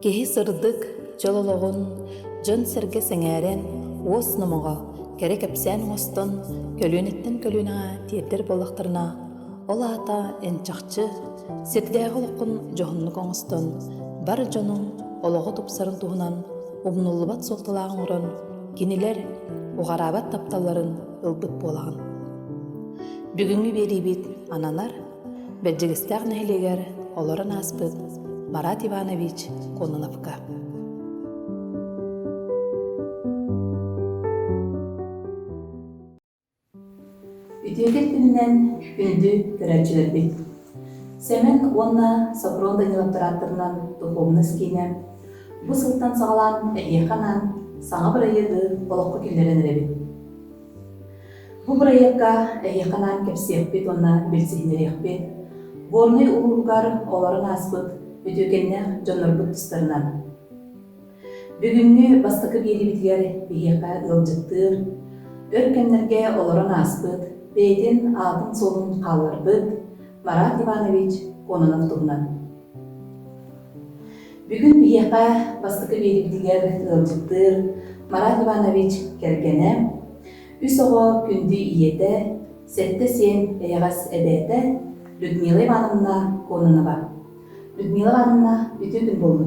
Кеһи сырдык, жолологун, жон серге сеңээрен, уос номоға, керек эпсән оңостон, көлүүнеттен көлүүнаа тиердер болақтарына, ол ата энчақчы, сирдээғы лоқын жоғынлық оңостон, бар жонун олығы тупсарын туһунан, умнуллубат солтылағын орон, кинилер уғарабат тапталарын ылбыт болағын. Бүгүнгү берибит ананар, бәджігістәғ нәхилегер оларын аспыт Марат Иванович Конуновка. Үтөөгер күнінен күнді көрәчілер бит. Сәмен онна Сафрон Даниловтараттырынан духовныс кейіне, бұ сылттан сағалан әйеқанан саңа бір айырды болыққы келдерін әребет. Бұ бір айыққа әйеқанан кәпсеқ бет, онна белсігінер бет. Горный улуғар оларын аспыт, үтөөгенне жонлар бұт тұстарынан. Бүгінгі бастықы бейді бітігер бейеқа ылжыттыр, өркенлерге оларын аспыт, бейден алтын солын қалыр бұт, Марат Иванович Кононов тұғынан. Бүгін бейеқа бастықы бейді бітігер ылжыттыр, Марат Иванович кергене, үс оғы күнді иеті, сәтті сен әйғас әдеті, Людмила Ивановна Кононова. Людмила Ивановна үті күн болды.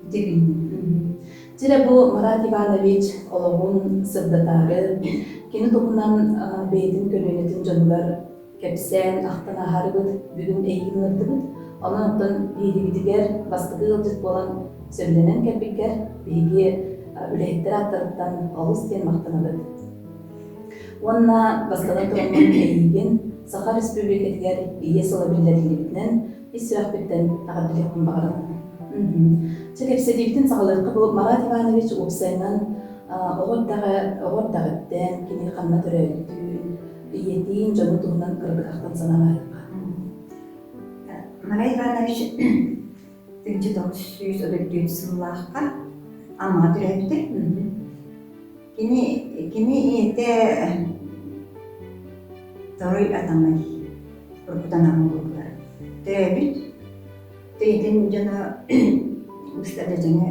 Үті күн. Тірі бұл Марат Иванович олығын сырдатары, кені тұғынан бейдің көлөнетін жонлар кәпсән ақтан ағары бұд, бүгін әйгін ұрды бұд. Оның ұқтын бейді бідігер бастығы ұлжыт болан сөмленен кәпікер бейге үләйттер аттарыптан алыс тен мақтана бұд. Онна бастығын тұрғын әйген Саха Республикетігер ие солабиллерілігінен исірақ біттен тағадылықпын бағырын. Чекепседиктен сағалыққы бұл Марат Иванович опсайынан оғыртағыттен кені қанна түрәліктің, иетейін жоны тұғынан қырдық ақтан санамайыққа. Марат Иванович 1934 сыллаққа амаға түрәлікті. Кені иеті Второй атамай ұрпытанағын болдылар. Түрәбіт, түйетін жана ұстады жаңа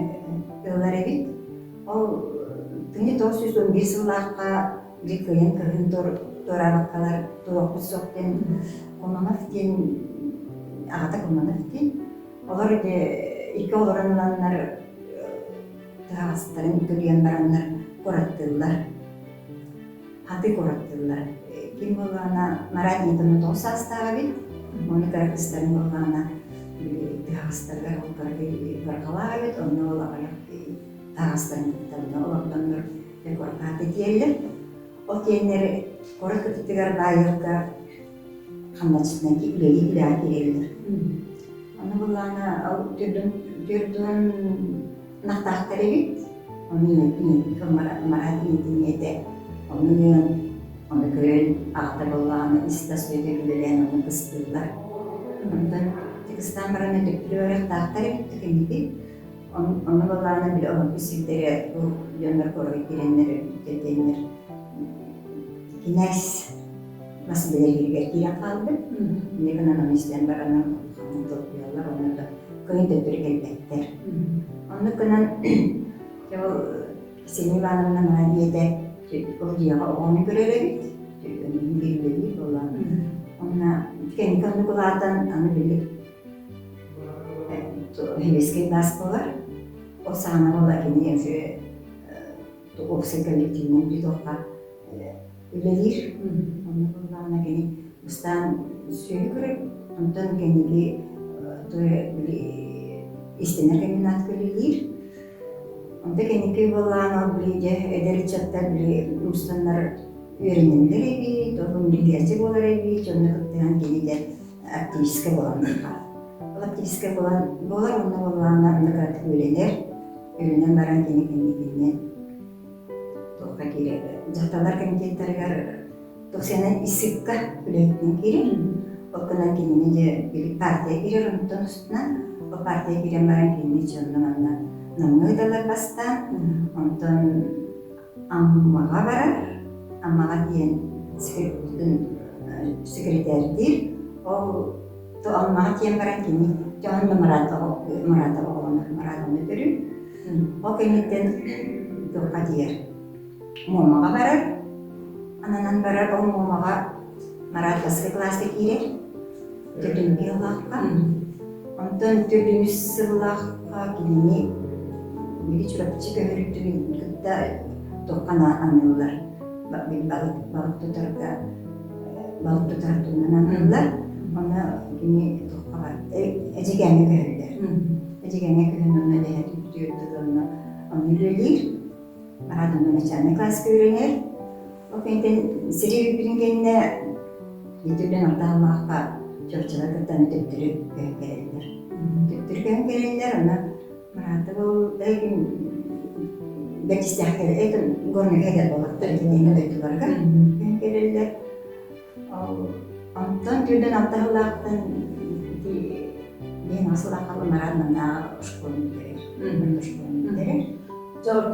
өлар әбіт. Ол 1911 сыллаққа жеккөйен кірін торабаққалар туақпыз соқтен Кононов ден, ағата Кононов ден. Олар екі оларанланлар тағастарын көрген баранлар қораттылар. Хаты қораттылар. Ким болғана Марат Нитоны тоқсастағы бет, оны қарақыстарын болғана тағастарға барқалаға бет, оны олағаяқ тағастарын тұттарына олағданлар қорқаты тиелер. Ол тиенлері қорық күттігер байыққа қамдатшысынан үлелі үләға керелдер. Оны болғана түрдің нақтақтары бет, оны Марат Нитоны ете, Оны көрін ақтар болғаны істас өйді күлелен оны қыстылар. Ондан текістан бараны төктілі өрек тақтар епті кәнеде. Оны болғаны білі оған күсілдері бұл жонлар қорғы керенлері үттетенлер. Кенәс басы білергергер керен қалды. Негін анам істен бараны қамын тоқиялар, оны да көйін төттір келбеттер. Оны күнін Ксения Ивановна Мариеде ол дияға оғаны көреребет, білбелі боланы. Онына кәні көңді бұлардан аны біліп хевеске бас болар. О сағына бола кәні еңсі оқсы коллективінен бір тоққа үлелер. Оны болағына кәні бұстан сөйлі көріп, ондан кәнеге істенер кәмінат көлелер. Онда кәнеке болған білейде әдәрі чаттар білей ұстанлар үйренімдер әбей, тоғын білгерсе болар әбей, жоны қыттыған кәнеде активистке болғандарға. Ол активистке болар, онда болғанына ұндықратық үйренен баран кәнекенен тоққа кереді. Жақталар комитеттерігер тоқсияна исікқа үләйтінен керер. Ол күнен кәнене де білік партия керер ұнттан ұстынан, ол партия керен баран кәнене жоның аннан Намныдалар бастан, онтан аммаға барар, аммаға дейін секретардер, ол то алма тем баран кини жонна марата оны көрү о кенеттен тохка дияр момага барар анан барар ол момага марат баска класска кире төртүнкү ылакка онтон төртүнкү сылакка кини бiri чурапчы көмөрүктүгүн кытта тохкана анылар балык тутартуунан анылар оны кини тохкага эжегене көһөллөр деhe tüyürdüğünü anlıyorlar. Maradona начальный класс öğrenir. O kenten seri birin kendine yetülen ortağımlığa çorçalar kırtanı tüptürüp gelirler. Tüptürken gelirler ona Marada bu belki geçişteki etin görmek eder balıklar yine de tutarlar. Gelirler. Ondan tüyden ortağımlıktan ben asıl akalı Maradona şkolunu gelir.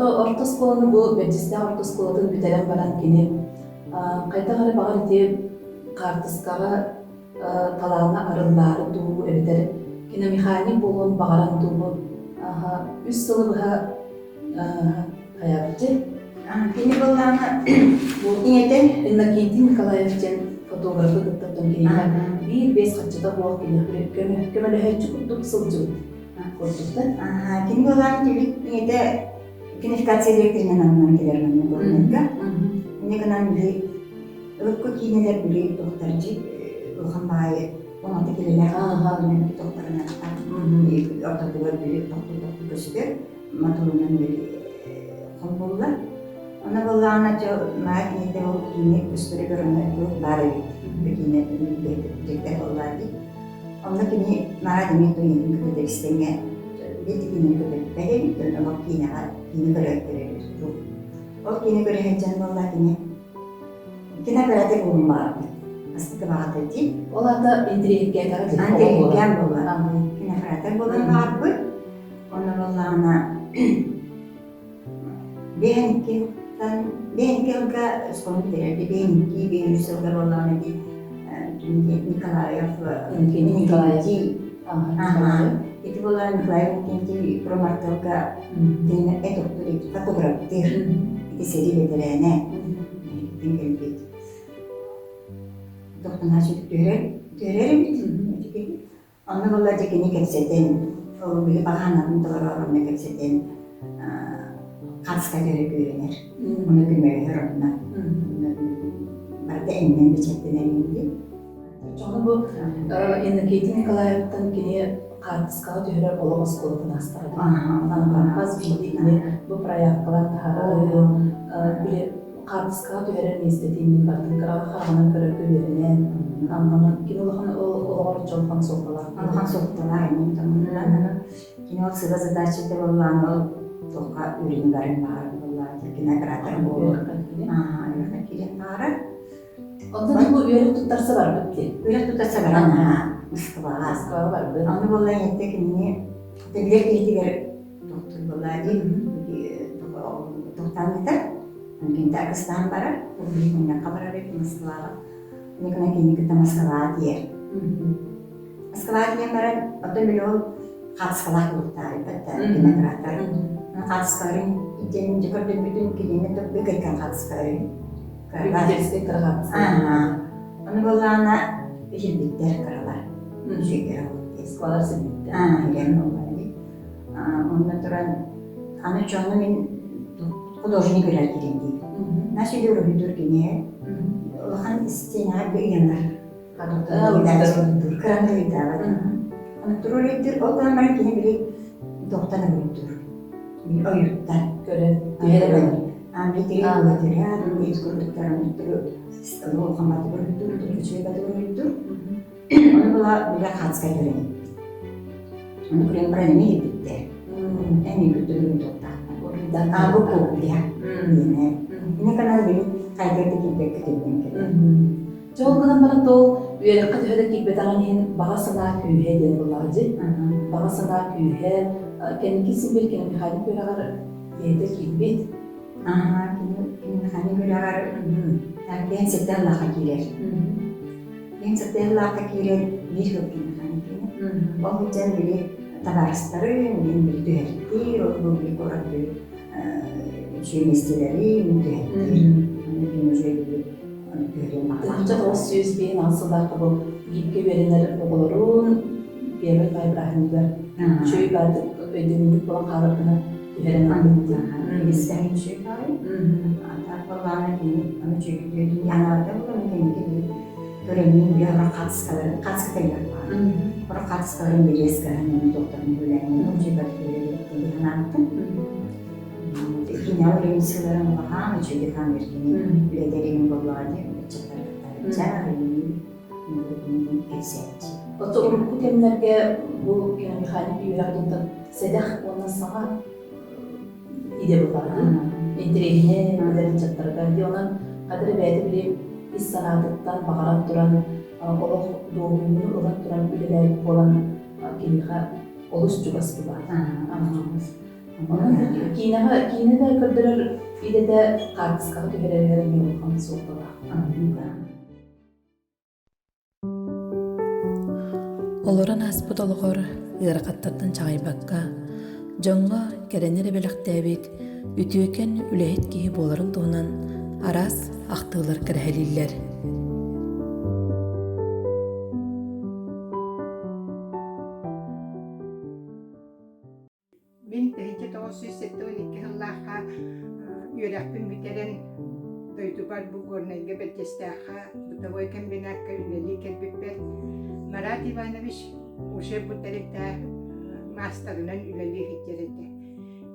Orta skolunu bu Bettis'te orta skolunu biteren baran kini kaytağarı bağır eti kartıskağı talağına arıldары tuğu eviter kine mekanik bolun bağıran tuğu üst sılı bıha hayabıcı Kini bolağına bu ineten Ennakitin Nikolayev'cen fotoğrafı dıttırdım kini bir beş kaçıda bu kini kömeli her çıkıp sılcı korktukta kini bolağına inete Кинификация директорынан анынан келер мен көрнөккө. Негенан били өккө кийинелер били доктарчы Улханбай 16 келелер мен докторына ортодогор били доктор көсүгөр матулунан били комболла. Ана боллана жо маакинете ол кийине көстөрү көрөнө бары бикине директор боллады. Анда кини марадими тойын көтөдөрүстеңе Bettikinin köpekleri dönüp yine görev o yine görev canlılar yine beraber bulunmalı. Aslında vaat etti. Ola da indirikken kadar indirikken bulunmalı. Yine beraber bulunmalı. Ona vallahi ben kelka skonu derdi ben yüzüge vallahi Nikolayev itu bulan Nikolayev kinti promartoka dengan doktor fotografer itu seri veterane tinggal di doktor hasil törer bitti onu bulan jadi keksetten o bile bahanan doğru keksetten kaska görebilir onu bilmeler ona berarti ennen biçettiler indi. Çünkü bu Ennakitin Nikolayev'tan kini Kartıskağı tüyler olamaz kolunu astırdı. Az bildiğini bu proyektalar daha bile Kartıskağı tüyler ne istediğini bardım. Kırağına göre güverine anlamı. Kini oğru çolkan soktular. Olkan soktular. Kini o sıra zadача da olan o toka ürünlerin var. Kine kadar bu. Kirin var. Ondan bu üyelik tutarsa var bitti. Üyelik tutarsa var. Moskva var. Onu vallahi yettik ni. Tebilir bildiler doktor vallahi doktor gider. Mungkin tak kesana bara. Mungkin kabar ada di Moskva. Ini kena kini kita Moskva dia. Moskva dia bara. Atau beliau khas sekolah kita. Betul. Kita terakhir. Khas sekarang. Jadi jika demikian kini itu bekerja khas sekarang. Bildirisi kırağat. Onu vallahi ana bildirler karalar. Сколар сидите. Верно, вали. Он туран аны чону мен художник керенди. Наши люди дургине. Лахан стена бегендар. Кадоктар. Аны турулиттер окламар кини били доктор бүттүр. Бил оюттар Görev. Амбитери материал, эскурдуктар бүттүр. Лохамат бүттүр, күчөйгө бүттүр. Onu bula bile katska görelim. Onu kurang berani bitte. Ini betul dokter. Bu kuliah. Ini kan lebih kayak kita. Çoğundan bana to üyelik kadar ki betanın bağısına kühe den bulacı. Bağısına kühe kendi simbil kendi hali görer yedi ki bit. Kendi hali görer. Ben setten la hakiler. Ben цателлака кирен бир хөкүн ханкин. Ол жан били табарыстары мен били дөһөрти, ол били кораты шеместелери мен дөһөрти. Мен уже били дөһөрөн Тахча ол сөз бейін асылдағы бұл гипке беренер оғылырын Бебек Айбрахим'ді чөй барды өйдеміндік болан қалырғына үйерен аңдықты. Бестәңін шөй бары. Атар болғаны кейін, аны чөйді яналарда болған кемеге көренмен бір қатысқаларын, қатысқалар бар. Бір қатысқаларын берескаларын докторын бөләңін, ол чөй барды бөләңін анаттым. Киня өлемін сыларын баған, чөйді қан еркені біледереген болғады, чаттар кәсәтчі. Оты ұрыққы темлерге бұл механик үйрәдіңді седақ онын саға иде бұлғады. Ментерегіне білерін чаттарға. Онын қадыры бәді білем ис санадықтан бағарат тұран, олық doğumunu ұрат тұран үлеләй болан кемеға олыс жүгас бұлғады. Кейіне де күрдірір иде де қарқысқағы түхерелерін еуілған соғдыға. Олоран аспыт олғыр ырақаттардың чағайбаққа, жоңға кәренері беліқтәбек, үтіөкен үләйт кейі боларын туынан арас ақтығылар кірәлілер. Мен 1972 жыллаға үйрәкпін бітерін дойдубар бұл горнайға бәттестәға бұтавой комбинатқа үлелі кәлбіппер. Марат Иванович уже бұттаректі мастерынан үлелі хиттереді.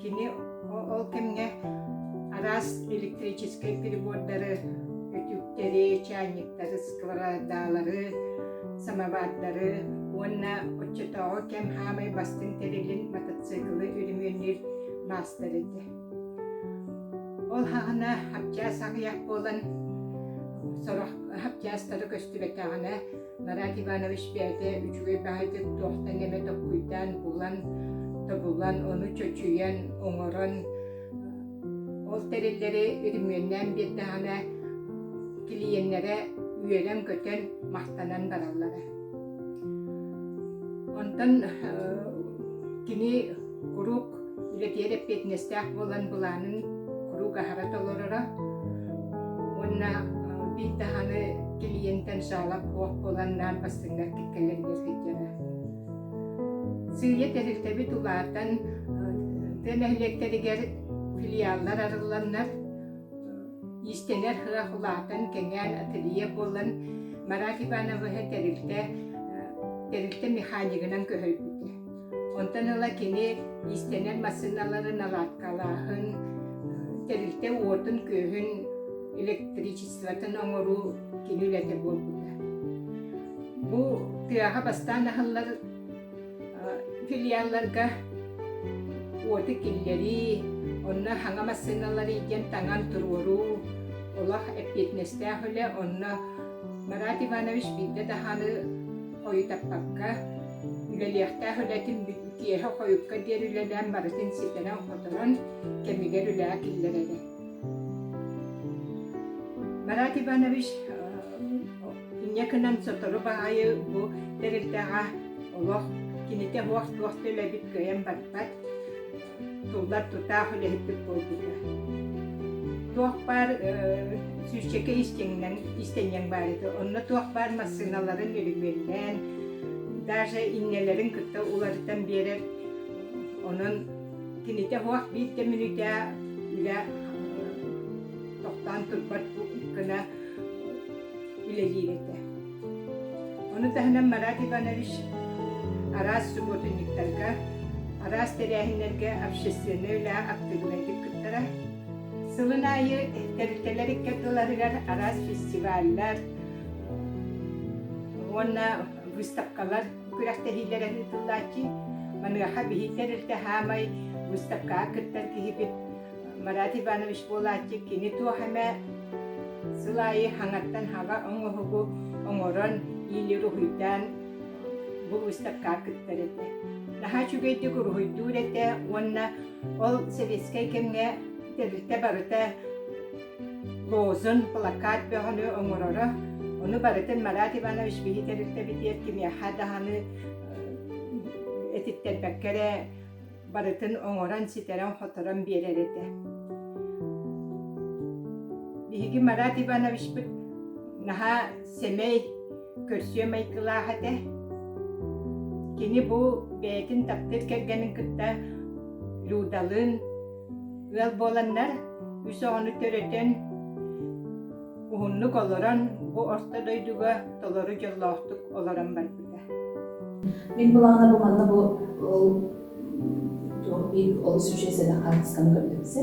Кені ол кемге арас электрический перебордары, өтүктері, чайниктары, сковородалары, самовардары, онна отчетағы кем хамай бастың терелін мотоциклы үрімөнер мастер еді. Ол хағына хапчас ағияқ болын, хапчастары көстібеттағына Марат Иванович бәді үчіге бәді тоқтан еме тоққүйдан бұлан, оны чөчүйен, оңырын. Ол терелері үрімөннен беттағына клиенлері үйелем көтен мақтанан баралары. Онтан кini kuruq iletiyerep petnestaq bolan bulanın kuruq aharat olorora onna bir tahаны kliyenten sağlap hoq bolandan bastınlar kitkelerler hicjara. Sığıya teriltebi tulardan tenehlekteliger filiallar arılanlar istener hıra hulatan kengen ateliye bolan Marat Ivanov'a terilte mekanikinan köhöybüdü. Ondan ala kini istenen masinaların alatkalahın, terilte uotun köhün elektricistvatın omoru kini ülete bolbuda. Bu tıraha bastan ahıllar filiallarga uotu killeri, onna hanga masinaları igen tangan turvoru, olah epitnestahüle onna Marat Ivanoviç bilde dahanı koyu tapakka, üleliyakta hületin bütkiyehe koyukka diğer üleden barıtın sitenen fotoğran kemiger üleye killerede. Marat Ivanoviç yakından sotoru bağayı bu terilteğe olaq kinite huaq ölebit göyen batbat tullar tutağı hülehipip boldular. Tuğbar süsçeke istenyen barıdı. Onunla tuğbar masinaların ölümünden, даже innelerin kıtta ularıdan birer onun kinite huaq bir temünüte üle toqtan turbat kına üleliyete. Onu tahnem Marat Ivanoviç aras subotuniktarga, aras terehinlerge общественный üle aktivitetik kıttara. Sılın ayı teriteleri kettiler, aras festivaller, onna выставкалар күрәхтәһиләре туллачи, мангаха биһи терилте хамай выставка кыттар кихибит Marat Ivanoviç болачи кини туахаме сылайы хаңаттан хага оңохугу оңорон илеру хуйдан бу выставка кыттар эте. Наха чугейти гурхуйдур эте, онна ол советскай кемге терилте барыта лозун плакат бөхөнү оңорора Onu barıtın Marat Ivanoviç bihiterlikte bitiyet kimi hadahını etitler bekkere barıtın oğuran siteren fotoğraf biyelerete. Bihigi Marat Ivanoviç bir naha semey körsüyemey kılahate. Kini bu beyetin taptır kergenin kıtta ludalın ıal bolanlar üse onu töreten uhunluk olaran bu orta doyduga tolları jolloqtuk olaran barbuda. Min bulağına bu manna bu bir olus hücresi de kartıskanı gördüğümüzü.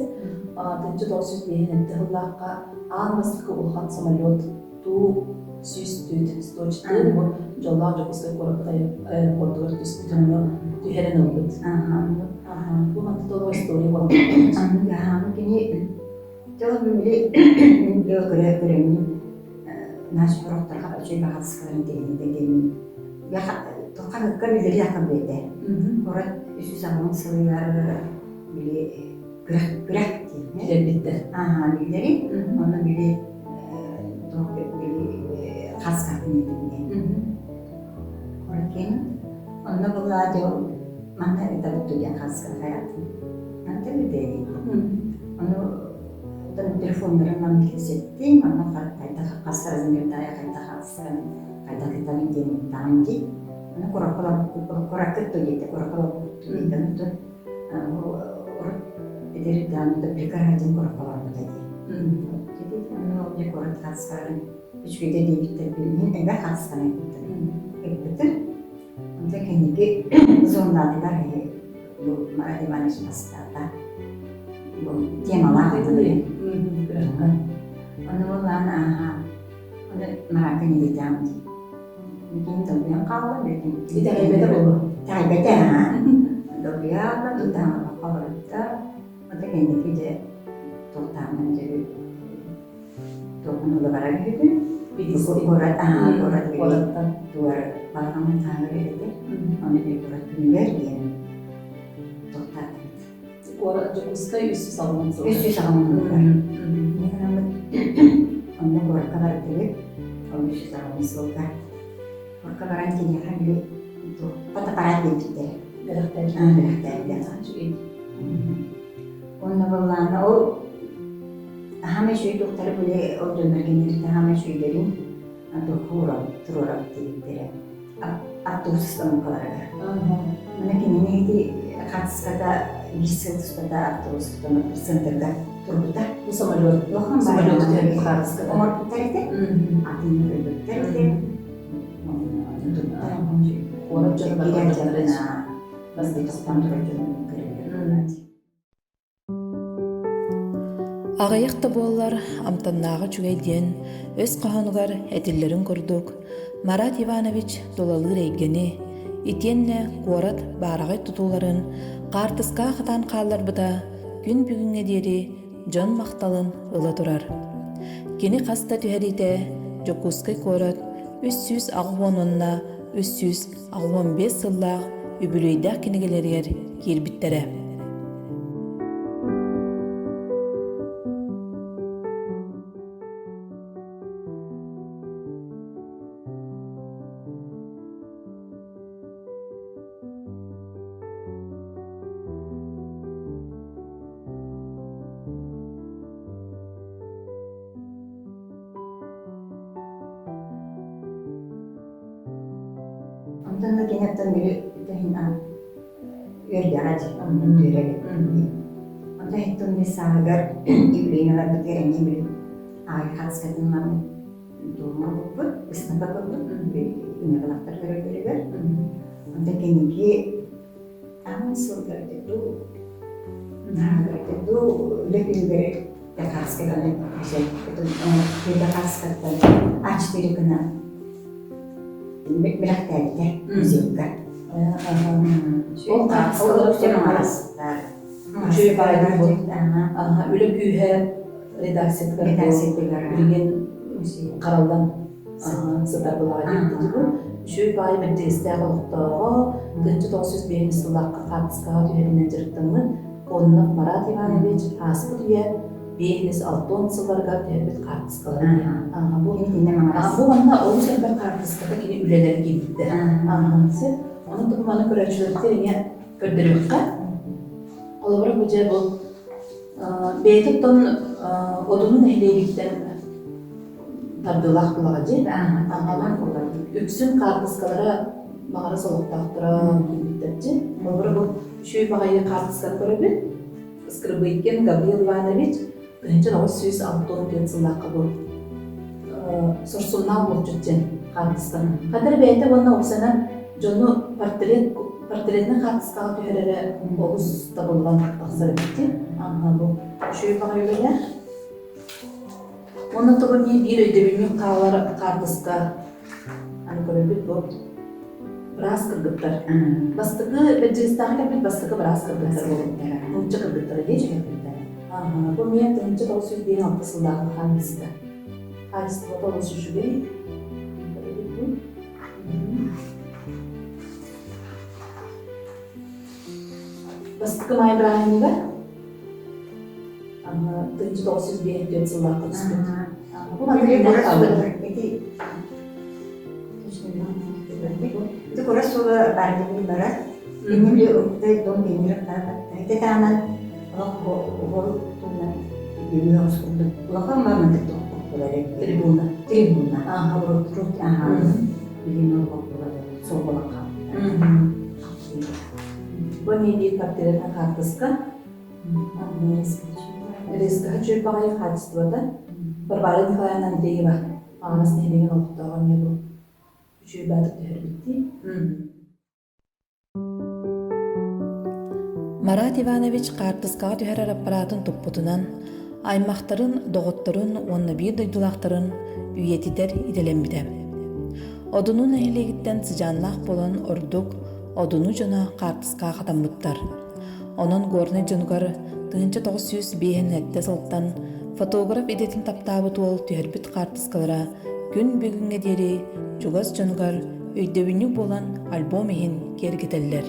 Dönce doğsuz beğenin tıhıllaqqa ağınmaslıkı ulğan samaliyot tu süs tüt stoçtu bu jollar jokuska korapıda aeroportuga tüstüdünü tüheren oldu. Bu manna dolu istoriya var. Kini jauh beli göremin naş korotlar kapı şey bahas karen dedi. Ya tokan bilir ya kabede. Korat üstü zaman sığıyar bili gerak Bilir bitti. Bilir. Onu bili khas kartını dedi. Korakin onu bulan jauh mana itu betul yang khas ke hayatım. Nanti beda. Onu telefonların namı kesetti, ama kayda kasarın bir daya kayda kasarın kayda kita menjadi tangki, onu korak itu jadi korak itu itu orang dari dalam itu berikan aja korak itu jadi, jadi onu dia korak kasarın, hiç beda değil terbiyenin enggak kasarın itu, betul, untuk ini zondalar ya, bu mana di mana sih pasti temalar itu. Onu bulan onu meraknya di jam. Mungkin tuh yang kawan deh. Tidak beda bu. Tak beda. Dia kan kita kalau kita untuk ini kita terutama jadi tuh menurut orang itu korat dua barang tangga itu. Onu di korat pinggir dia. Korat jokuska üstü salman sonra. Üstü salman. Onu korat kadar değil. Onu üstü salman sonra. Korat kadar antinya kan di itu kota parat gitu deh. Beraktan. Beraktan. Onu bulan o hame şu doktor böyle o dönergenleri hame şu derin. Doktora turora bitti. Atus sistem kadar. Mana kini ini khas kata bisa pada atus sistem tersenterga turbuta. Bu samaliyot. Samaliyot dari khas kata. Umur putar itu. Artinya putar itu. Korat jangan berjalan. Pasti standar jangan. Ағайықта болалар амтаннағы чүгейден өз қағанығар әділерін көрдік. Марат Иванович долалы рейгені, итенне қорат барағай тұтуларын қартысқа қытан қалар бұда күн бүгінге дері жон мақталын ұлы тұрар. Кені қаста түйәрейді жокускай қорат 300 ағуанынна 315 сыллақ үбілейдақ кенегелерер кербіттері. Ondan kenaptan biri tahinan yerde aja, ondan yerde. Ondan itu misalnya ibunya lagi kerengnya beli air khas katanya rumah bubur, bisnis bubur, ini kalau terkere-kere. Ondan keniki aman surga itu, nah itu lebih dari khas katanya bisa itu kita khas katanya aja tidak kena. Beraktan ya, juga. O cemalaslar. Şöyle bayram bu. Öyle gühe redaksiyetler bilgen qaraldan sıtar bulaydı bu. Şöyle bayram bir destek oldu. Dönce 905 yıllık Fatska düğeninden çıktığımı onunla Marat Ivanoviç hasbı düğe 5-6 сылларга төһөрбүт картыскалар. Бу Кенитинне маңарас. бу манна ол сәбәп картыскада кини үлелер килди. Оны туманы көрәчүләрдә яңа көрдөрөккә. Олабыра бу же бу бейтоттон одунун эхлейликтен тардылах булагы. Үксүн картыскалара мағара солоқтақтыра килбиттерчи. Олабыра бу шүй багайы картысканы көрөбүт. Скрыбыйкен Габриэл Иванович 1960 жылдагы бу сорсуннал болчутчен картысканы. Кадыр бейте бонна оксана жону портретин картыскага төһөрөрө огус табылган тақсыр битти. Бу шүй багайы. Оны тобун бир өйдөбүнүн каалар картыска аны көрөбүт бу. Брас кыргыттар. Бастыгы беджистагы бит бастыгы брас кыргыттар болот. Мунча кыргыттар дейчи. Бу мен 1956 жылдагы картыска. Картыска болушу жүгөй. Бастыгы майбранга 1954 жылдагы картыска. Бу материалдар калды. Itu kurang soal barang barat. Ini beli untuk dong binir apa? Itu tangan orang tunan beli harus untuk. Lakukan mana itu? Boleh tribuna. Harus terus beli nomor boleh soal lakukan. Bani di partiran kartuska. Riska cuy pakai kartus tu ada. Berbaring kalian nanti bah. Anas nih dengan orang tua bu. Марат Иванович картыскага төһөрөр аппаратын туппутунан аймактарын, доготторун, онна бир дойдулактарын үйетитер иделембиде. Одунун эхлегиттен сыжааннах болон ордук одуну жона картыскага катамбыттар. Онон горный жонугар 1905 сылттан фотограф идетин таптаабы туол төһөрбүт картыскалара күн бүгүнгө дери чугас жонугар өйдөбүнү болан альбом ихин кергителлер.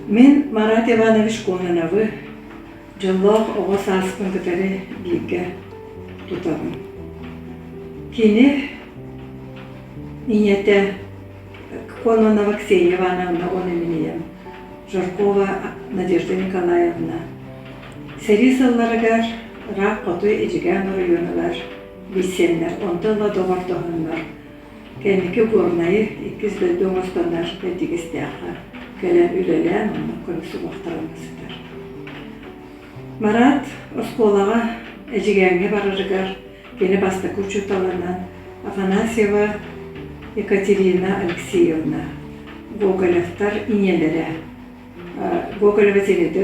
Мен Марат Иванович Кононавы жыллах оғас аспын кітәрі бейге тұтамын. Кені ниеті Кононова Ксения Ивановна, оны менеем, Жоркова Надежда Николаевна, Сәрисалларыгар Рақ Қоты Эжіген районылар, бейсенлер, онтылла доғыртығынлар, кәнекі көрнайы 290 бәдігістіяқы, кәлен үлелен, оны көрісі бақтарылмасыдар. Марат Осколаға Эжігенге барырыгар, кені басты күрчуталынан Афанасьева Екатерина Алексеевна, Гоголевтар инелері, Гоголева Зелеті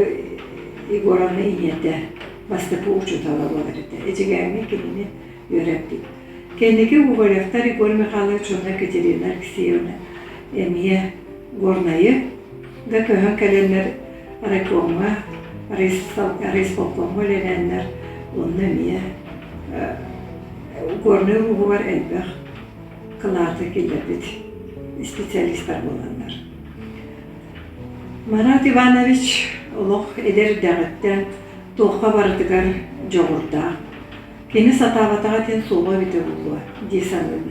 Егоровна инеті, бастапы учутала боларыды. Эжігенге кенені үйрәпті. Кенеке Гоголевтар Егор Михайлович Екатерина Алексеевна әмие горнайы, да көһөн кәленлер райкомға, райсполкомға ленәнлер, онны әмие горны руғы бар әлбәқ кыларды келдербет специалисттар боланлар. Марат Иванович олық эдер дәғіттен тоққа барыдығар жоғырда. Кені сатаватаға тен соға біті болуы, дейсанын.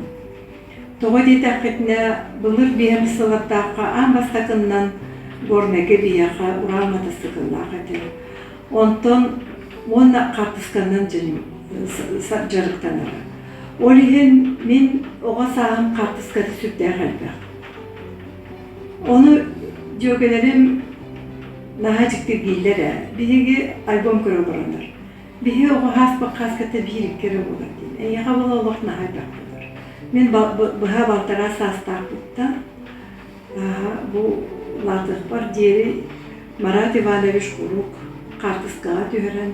Тоға дейті әқетіне бұлыр бейім сылаттаққа аң бастақыннан горнеге бейяқа ұралмады сықыллаға деді. Онтон оны қартысқаннан жарықтанары. Олеген мен оға сағым қартысқады сүрді әлбәқ. Оны жөгелерім наға жікті гейлері, бейге альбом көрі бұрандар. Бейге оға хаспы қасқаты бейрік кері болар дейін. Әйеға бұл олық наға әлбәқ болар. Мен бұға балтара састақ бұттан, бұл латық бар дері Марат Иванович Құруқ қартысқаға түйірін,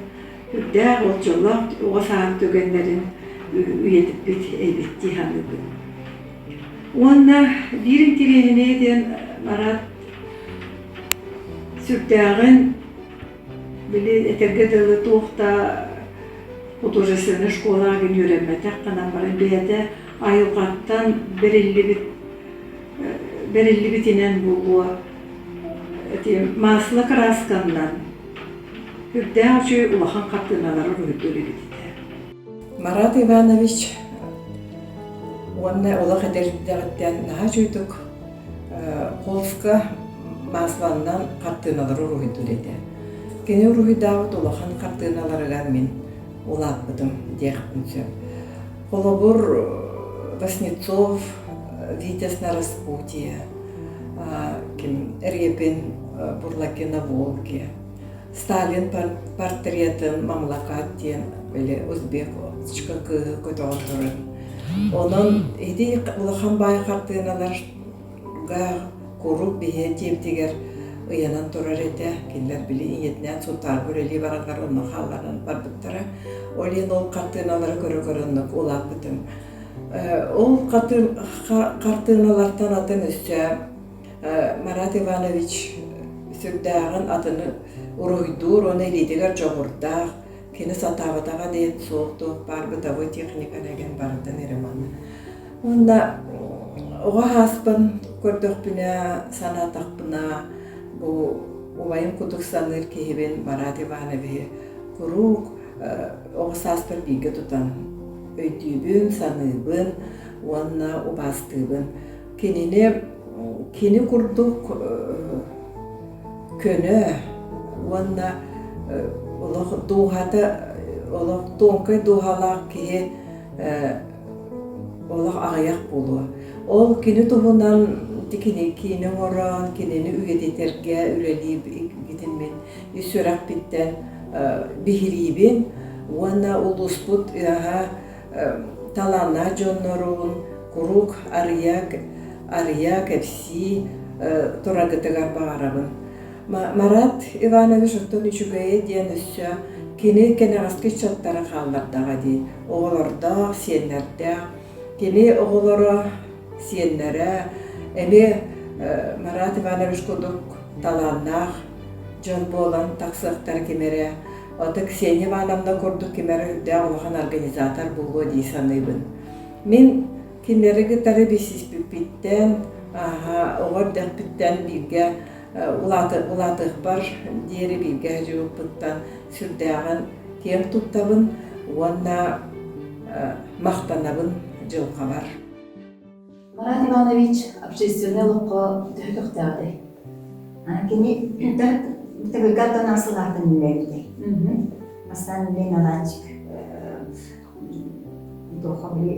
үрдәғ ол жолақ оға сағым төгенлерін үйетіп бет әйбетті ханы бұл. Онна бірін тереңіне ден Марат сүрдәғін білі әтергеділі тоқта художественный школаға ген үйренметі қанан барын бейді айылғаттан бір 50 бітінен болуы Masıla Karaskan'dan Hübden uçu ulahan kaptırnaları ruhudları bitite. Марат Иванович онна олақ эдердәгәттән наһа җуйдык холфка масланнан картыналары руйдуледе. Кене руйдавы улахан картыналарыган мин улаппытым дияқпынчы. Холобур Васнецов, Витязь на распутье, Репин Бурлаки на Волге, Сталин портретін мамлакаттен, или Узбек чыккы көтөөрүн. Онун эди улахан бай картыналарга куруп бие тептигер ыянан турар эте, кинлер били иетнен сутар көрели баралар онун халларын барбыттара. Олен ол картыналары көрө-көрөннүк улаппытым. Ол картыналардан атын өссө Марат Иванович сүрдәгын атыны уруйдур, оны элидигер жогурдак, кені сатабатаға дейін соқтуқ бар бытавы техника деген бардын ереманы. Онда оға хаспын көрдіқпіне, санатақпына, бұл оғайын құдық саныр кейбен Марат Иванович құруқ оға саспыр биге тұтан өйтүйбін, саныбын, онна обастыбын. Кені құрдық көні, онна олох дуhata олох тонкай дуhalak ки олох аяк болу. Ол кини туһунан кини оран кинени үгедетерге үрелип гитенмен үсөрак биттен бихирибин уана улуспут талана жоннорун курук ария кепси турагытыгар баарабын. Марат Иванович оттон үчүгөйе диэн өссө кини кенегаскы чаттары халлардага ди. Оголорда, сиеннерде, кини оголоро сиеннере, эми Марат Иванович кудук таланнах, жон болан таксыктар кемере, оты Ксения Ивановна курдук кемере үрдэ олахан организатор булго дей саныйбын. Мен кинлери гытары бисиспипиттен, оғыр дәкпиттен бирге улатық бар дері бирге жуыппыттан сүрдәғын кем туттабын, онна мақтанабын жылқа бар. Марат Иванович общественный лоққа төхтіқтағыдай. Кені тәбілгаттан асылардың үләйді. Астан үләйін алачық. Тоқа біле,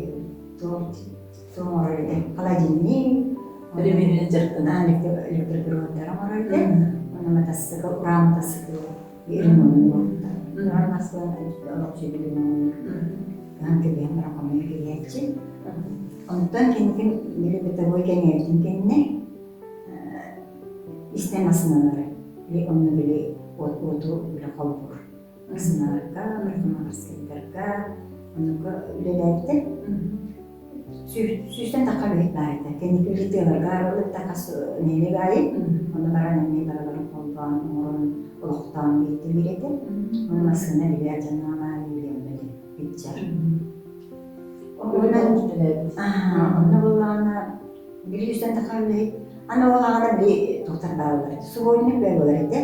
холодильник, Бір-біріне жырттына. электроприводтары барайды. Оны матасығы, уран тасығы, ерін оны. Уран асылы алып жебелерін. Анкебен рақамын келетші. Онтан кенкен бітігой кенердің кенне істен асыналары. Оны біле оту біле қолбұр. Асыналарға, бірқымақ аскерлерға, онығы үлелерді. Сүйістен таққа бейт барды. Кенекі үлетелерға арылып тақасы нелі ғайып. Оны бара нәне бараларын қолбан, оңырын ұлықтан бейті береді. Оның асығына біле ажанама үлемді бітчар. Оны болағына бір үстен таққа бейт. Аны олағына бір тоқтар баралар. Су ойынып бәл олар еді.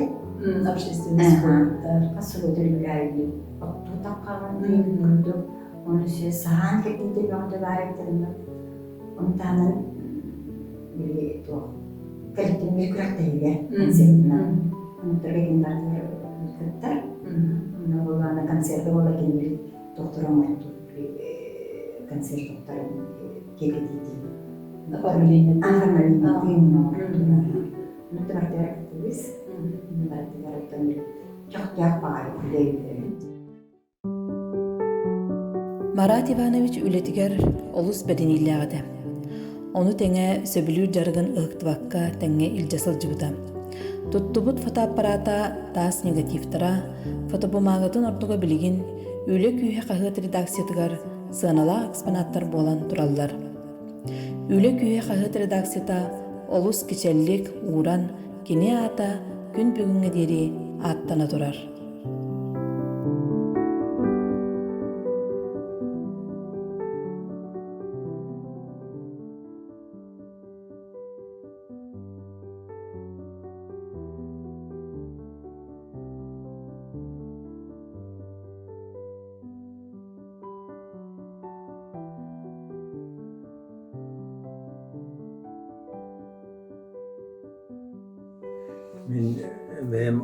Общественный спорттар. Қасы өтір бір айды. Тұтақ қалған дейін күрдік. Onu sahan ketinde yonda baretlerinde ondan bir to kaliteli bir kuraktaydı konseptna onu tergelinler kırıklar onu bolana konserde bola geldi doktoram oldu konser doktoram keketiydi Оформление. Оформление onu tergeler biz bunu tergeler çok yapar değil. Марат Иванович үлетигер олус бәдениләгәдә. Оны тәңә сөбүлүр жаргын ыктыбакка тәңә илҗасыл җибута. Туттубут фотоаппарата тас негативтара, фотобумагатын ортуга билигин үле күйе кагыт редакциятыгар сынала экспонаттар болан тураллар. Үле күйе кагыт редакцията олус кичеллек уран кине ата күн бүгүнгө дери аттана турар. Min benim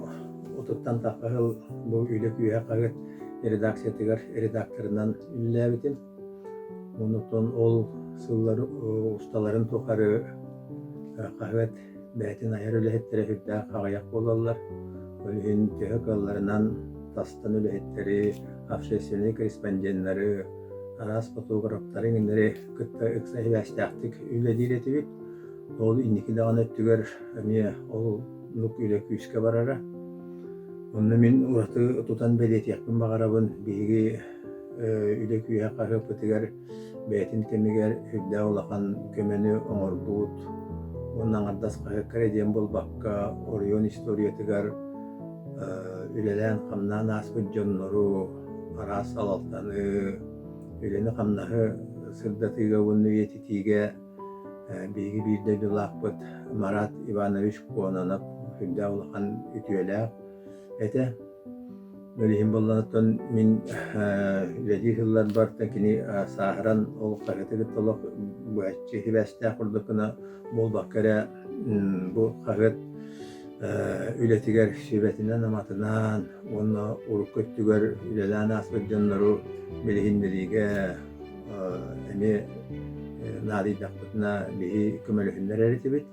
otuttan takahıl bu üyle küye kağıt redaksiyetigar redaktorundan üllebitim. Onutun ol sılları ustaların tokarı kağıt beytin ayar ülehetleri hüdda kağayak olallar. Ölühün tühökallarından tastan ülehetleri, afşesyonu korrespondenleri, aras fotoğrafların inleri kıtta ıksa hivastaktik ülle diletibit. Ol indiki dağın öttüger ol luk üle küyüske barara. Onu min uratı tutan bedet yakın bağarabın bilgi üle küye kahve pıtıgar beytin kemiger hüdda olakan kömeni oңorbuut. Ondan ardas kahve ediyen bol bakka Orion historiyetigar ülelen kamnan asbı jonnoru aras alaltanı üleni kamnahı sırdatıga bunu yetitiga bilgi bir de dulakpıt Marat Ivanoviç konanıp hüdda olakan ütüyeler. Ete Mölihim bollanıttan min ledi yıllar barta kini sahran ol kahvete gitolok bu etçi hiveste kurdukuna bol bakkara bu kahvet ületiger şibetinden amatından onu uruk köttüger ülelen asbek canları melihin dediğe emi nadi dakbutuna bihi kümelühünler eritibit.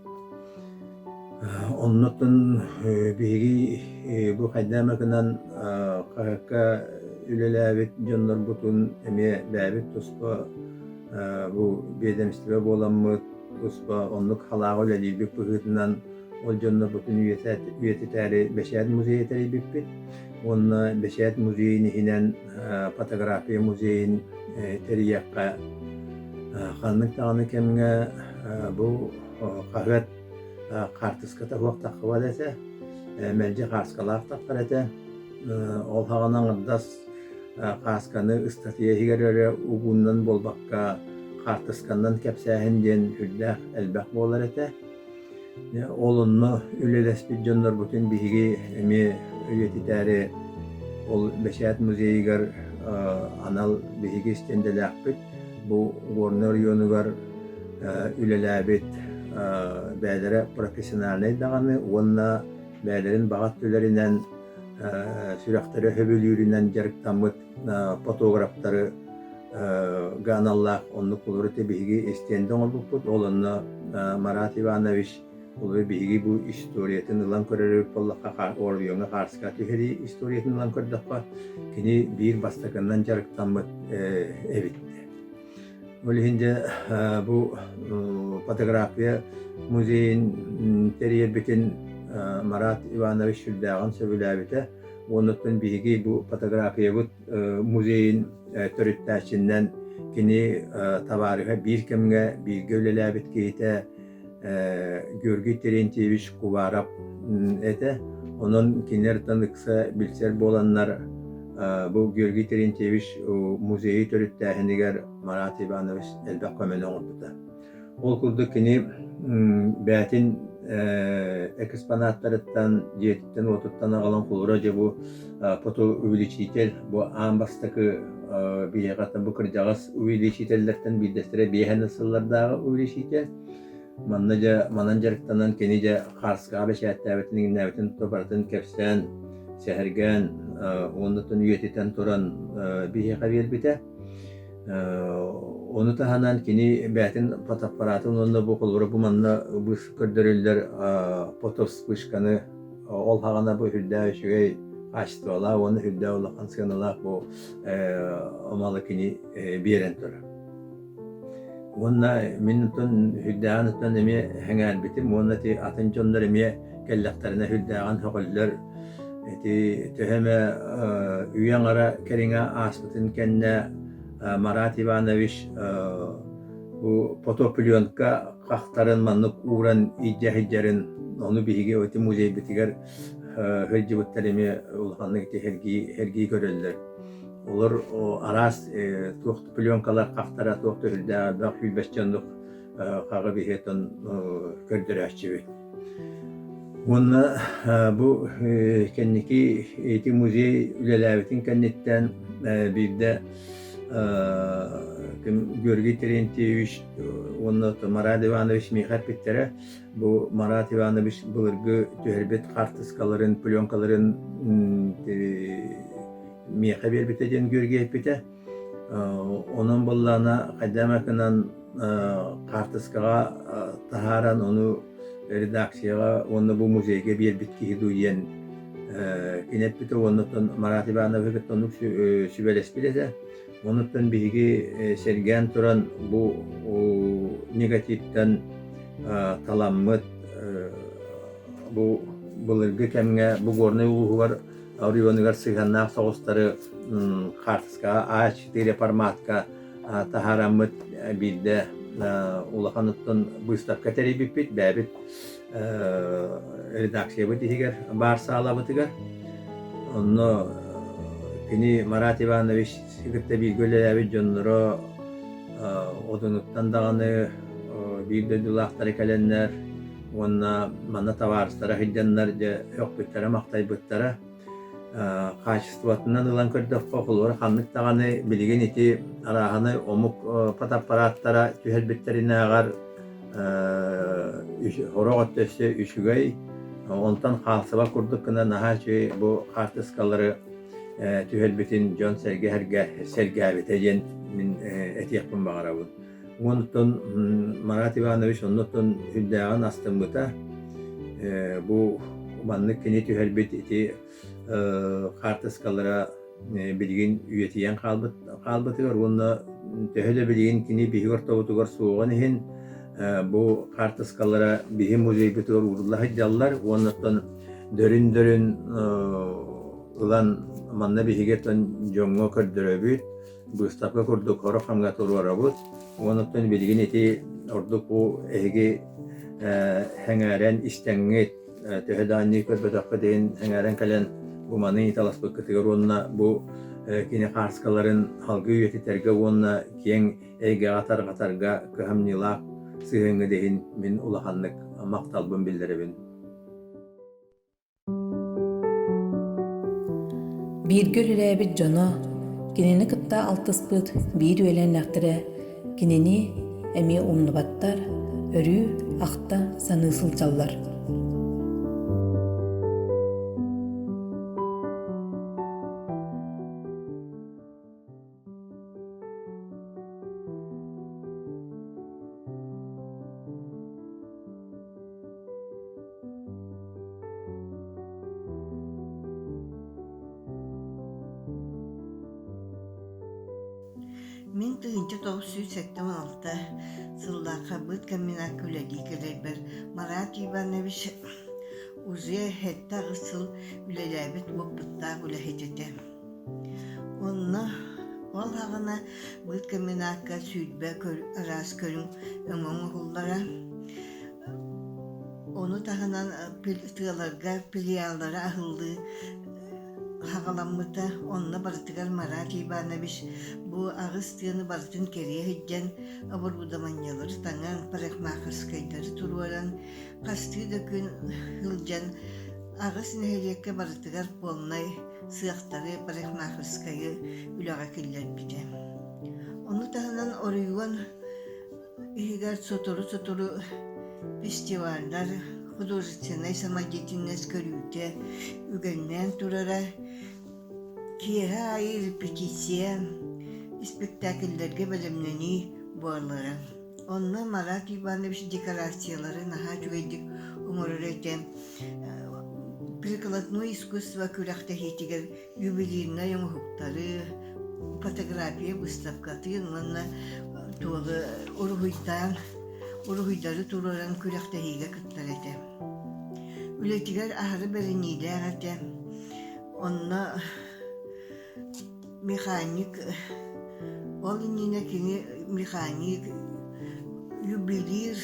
Ondan bilgi bu haddamakanan kahka ülelabit jonlar butun emi babit tuspa bu bedemistire bolanmı tuspa onluk halağı öyleliydik pıhıtından o jonlar butun üyeti tari Beşehir Muzeyi tari bipit. Onunla Beşehir Muzeyi'ni hinen fotoğrafiya muzeyin tari yakka kanlık dağını kemine bu kahvet kartıskata huakta kıvalete, melce karskalar takkarete, ol hağanan das karskanı ıstatiye higerere ugundan bol bakka kartıskandan kepsahenden hüddâh elbek bolarete. Olunma ülelespit jonlar bütün bihigi emi üyeti tari ol Beşehir Muzeyi gar anal bihigi istendelakbit. Bu gornör yonugar ülelabit bäylere professionalne dağını, onunla bäylerin bağat tülerinden, sürektere höbülüyüründen jarıktamıt fotoğrafları ganallah, onu kuluru tebihigi isteyenden olbukut, olunla Marat Ivanoviç olu bihigi bu historiyetin ılan körerip bollakka orviyonga karşıka tüheri historiyetin ılan kördakka kini bir bastakından jarıktamıt evitti. Öyleyince bu fotoğrafiya muzeyin teriye bütün Marat Ivanoviç Hüldağın söylevite onutun bilgi bu fotoğrafiya bu muzeyin törüttaşından kini tavarihe bir kemge bir gölelabit kiyite görgü terentiviş kuvarap ete onun kinler tanıksa bilser bolanlar bu görgü terentiviş muzeyi törüttaşındigar Marat Ivanoviç elbek kömeni oңorbuta. Ol kurduk kini bätin eksponatlarından jetitten otuttan alan kuluraca bu foto увеличитель bu ambastakı bilegatan bu kırjağız увеличительlerden bildestire bihen ısıllardağı увеличитель mananjarıktanan kenice karska beşettebetinin nevetin topartın kepsen sehergen onutun üyetiten turan bihe bite. Onu tahanan kini bätin fotoapparatın onda bu kulura bu manna bu kördürüller fotos pışkanı ol hagana bu hüdda şügey açtı ola onu hüdda ola kanskanala bu amalı kini biren tura. Onna minnutun hüddanıttan emi hengal bitim onna ti atınconlar emi kellaktarına hüddagan hoqullar ti töheme üyen ara keringa asbıtın kenne Marat Ivanoviç bu fotoplyonkka kaktarın manlık uğran icahidlerin onu bihige öte muzey bitiger hırcıbıtlarımı ulhanlık hergi görürler. Olur o aras tuğut plyonkalar kaktara tuğut hülde bak hülbeşcanlık kağı biheton gördüreşçivi. Bununla bu kendiki eğitim muzey ülelavetin kennetten bir de Георгий Терентьевич, онно Марат Иванович Михат Питтере, бу Марат Иванович былыргы төһөрбет картыскаларын, пленкаларын Миха бербитеден Георгий Пите. Onun bollana kademekinen kartıskaga taharan onu redaksiyaya onu bu muzeyge bir bitki duyen kinet bito onutun Marat Ivanovic onu sübeles bilese onutun bilgi sergen turan bu negatiften talammet bu bulurgu kemge bu gorne uğu var Avriyonlar sığanlar soğusları kartıska ağaç deri parmatka taharamıt bir de ulakanıtın bu stavka teribip bit babit redaksiya bitiger bar sağla bitiger onu kini Marat Ivanovic sigirte bir gölevi jonları odunuttan dağını bir de dulakları kalenler ona mana tavarstara hiddenler yok bitlere maktay bitlere качествотунан ылан көрдөк кокулур ханнык таганы билген ити араханы омук патаппараттара түһэлбиттерине агар хорогот төсө үшүгөй онтан калсыба курдук кына нахачы бу картыскалары түһэлбитин жон сергебитеген мин этиякпын багарабын онтон Марат Иванович онтон хүддаган астымбыта бу маннык кини түһэлбит ити kartıskalara bilgin üyetiyen kalbıtıgar. Onunla töhele bilgin kini bihigor tavutugar soğan ihin bu kartıskalara bihim muzey bitigar uğurlaha jallar. Onunla dörün ulan manna bihigetan jongo kördüröbüt. Bu istapka kurduk horok hamga turvarabut. Onunla bilgin eti orduk bu ehgi hengaren istenget töhele anni körbedakka deyin hengaren kalen bu manı talas bakıtıgar onunla bu kine karskaların halgı üyetiterge onunla kiyen ege qatarga kıhamnilak sığınğı deyin min ulahanlık maktalbın bildirebin. Bir gülüre bir cana kineni kıtta altıspıt bir ölenlektire kineni emi umnubattar örü akta sanısılcallar. Мен 1986 сыллақа бұд камина күләді келербір. Марат Иванович уже хетта ғысыл үлеләбіт оқпытта үләхететі. Онны ол ағына бұд каминаққа сүйдбә арас көрін өңің ұғыллара. Оны тағынан тығаларға, пилиаллара ағылды. Хағаламмыта онна бартыгар Марат Иванович бу агыс тыны бартын кере хиджен абурбудаманьялар таңан парикмахерскайдары туруаран касты да күн хылжан агыс нехелекке бартыгар полнай сыяктары парикмахерскайы үлага келлер биде. Оны тағынан оруйган игер сотору фестивальдар художественной самодеятельность көрүүтэ үгеннен турара киэһэ айы репетиция спектакльлерге белемнени буоллара. Онны Марат Иванович декорациялары наха түгейдик уморорете прикладное искусство күрәхтәһитигер юбилейна яңгыктары фотография выставкаты манна тугы уруйдары тураран күрәхтәһиге кыттарете. Үлетигер ахыры берениләгәтә. Онна механик ол инне кини механик юбилир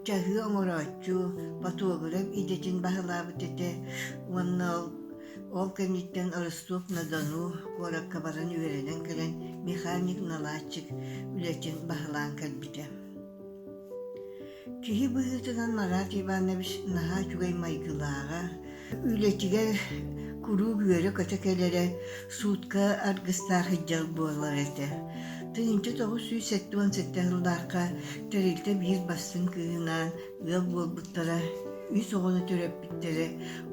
чахы оморачу фотограф идетин бахалабытете. Онна ол кенеттен Ростов на Дону коракка баран үйренен келен механик наладчик үлетин бахалан калбите. Кихи быһытынан Марат Иванович наха чугай майгылаға үлетигер куру güörü kötekelere suutka argıstaa hıccal buolar ete. Tığınca toğu suyu settuan settahıldağqa terilte bir bastın kığınan ıal buolbuttara üs oğunu töröppüttere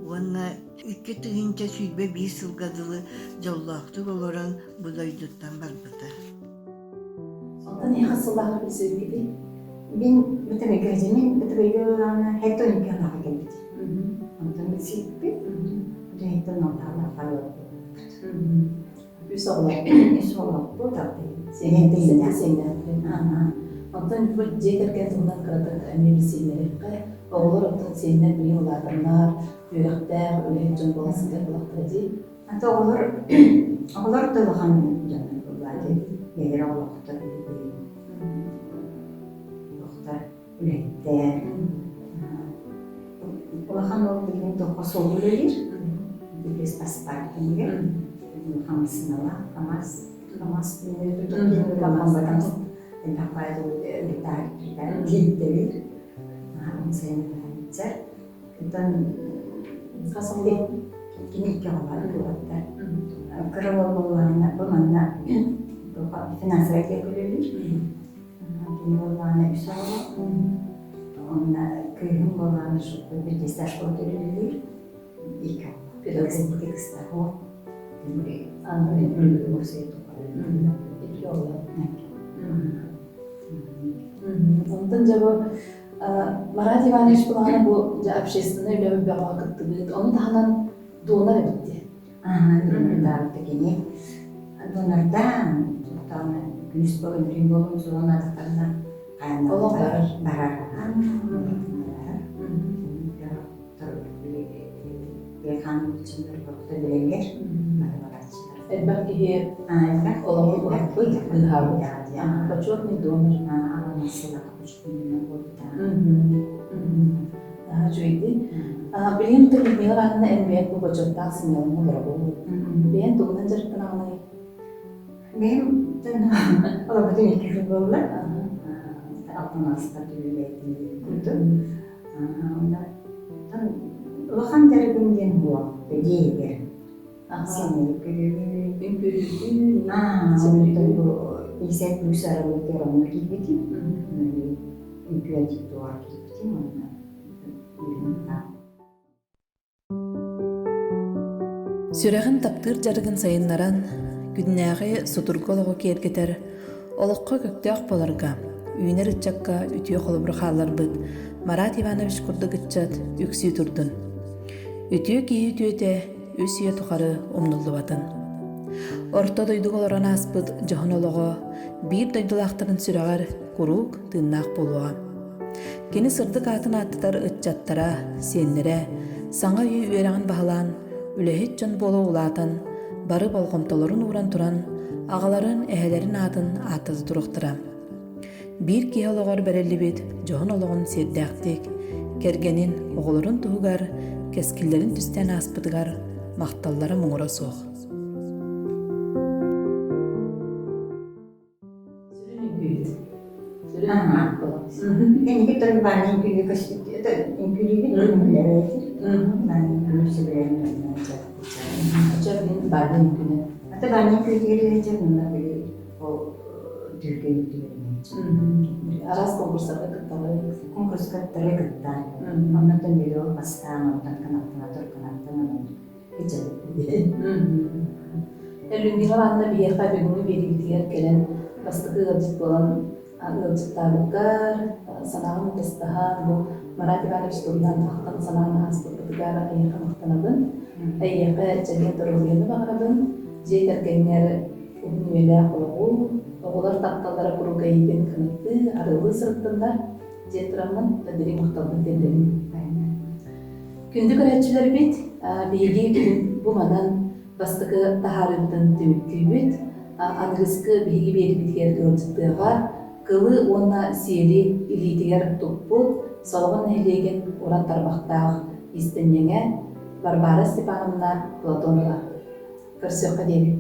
uanna ükke tığınca süybe bir sılgadılı jolloqtuk oloran buloyduttan barbuta. Ondan ne hasıllahı bir söz gibi. Bin betul kerjamin betul yolana heto nikah nak geldi. Ondan bir sippi. Udah heto notala kalau. Üs oğlan. Insyaallah bu da Senin de senin senin. Ondan bu cekerken ondan kadar emir sinirleri. Oğullar ondan seninle bir yollardanlar, yürekler, öyle can bolasın diye kulakları. Hatta olur da bakan canım vallahi. Yer Allah'ta doktor üretti. Bakan o bildiğin dokuz oluyor. Biz paspartın gibi. Hamasına var, hamas dinleri tutuyor. Tamam bakalım. Entah apa itu kita gitu. Saya belajar kita Kasımlı. kini kawan kita kerana bagaimana bapak finansial kita dulu kini bagaimana bisa ona kehum bagaimana suku berdesar sekolah dulu ikan kita tahu kemudian anda masa itu İki oğlan. Ondan cevap Marat Ivanoviç Bulağı'na bu общественный öyle bir vakıttı. Onu da hemen doğunar bitti. Donor begini, donordan terutama güneş bölümünün bölüm zona da karena Allah barar. barar. Bir kan içinde vakti bilenler, barar. Elbette Elbette oğlan vakıttı. Gıharlı. Ya, Kaçıyor mu donor? ama mesela kapuçkunun burada. Daha cüydi. Bilin de bilmiyor anne en büyük bu bacaktan sinyalını bırakıyor. Ben doğudan ceritten anlayı. Benim o bütün iki yıllar altına statüyle kurdu. Ondan lahan dergimden bu dedi. Seni görüyorum. Ben görüldüm. Ondan bu İzzet Müsara'lı teramı gibi. Ülküye çıktı o aktivite. Сүрәғін таптыр жарығын сайынларан, күдінәғі сутурголығы кергетер, олыққа көктеақ боларға, үйінер үтчаққа үтіе қолыбыр қалар бұд, Марат Иванович күрді күтчат үксі тұрдын. Үтіе кейі үтіете, өсіе тұқары омнулы батын. Орта дойдық оларан аспыд жоғын олығы, бір дойдылақтарын сүрәғар құруқ тыңнақ болуға. Кені сырдық атын аттытар үтчаттара, сенлері, саңа үй үйерағын бағылан, үләхет жон болу улатын, бары болғымталарын уран туран, ағаларын әхелерін атын атыз дұрықтыра. Bir кей олығар бәрелі бет, жоғын олығын сердәқтек, кергенін оғыларын тұғығар, кескілерін түстен аспыдығар, мақталлары мұңыра соқ. Ini kita berbanding pilih ke situ, itu pilih itu benar itu, banding pilih sebenarnya macam. Acaba badin günü. Atau banding pilih aja mana pilih oh juga itu. Aras konkurslara katılıyor. Konkurs katları ketan, ondan beliau pasti nonton kanal geçer. Elündiğin anda bir yer kaybını verip gelen bastığı gıcık olan gıcıklarlıklar, sanağın mutasıdahan bu Marat Ivanoviç Bulağı'ndan tahttan sanağın hastalıklar ayakı muhtanabın, ayakı çeliğe doğruluğunu bağırabın, ceyterkenler üniyle koluğu, oğular tahtalara kuru gayibin kanıtı, arılı sırtında ceyteramın tadiri muhtabın dendelim. Kündük öğretçiler bit, bilgi gün bu madan bastığı taharıldın tüyüktüğü bit, anıgıskı bilgi beri bitkiler gördüktüğüға, kılı ona siyeli ilitiger tuppu, solğun ehlegen oran tarbaqtağ istenyeğe Barbara Stepanovna Platonova. Kırsıqqa deyip.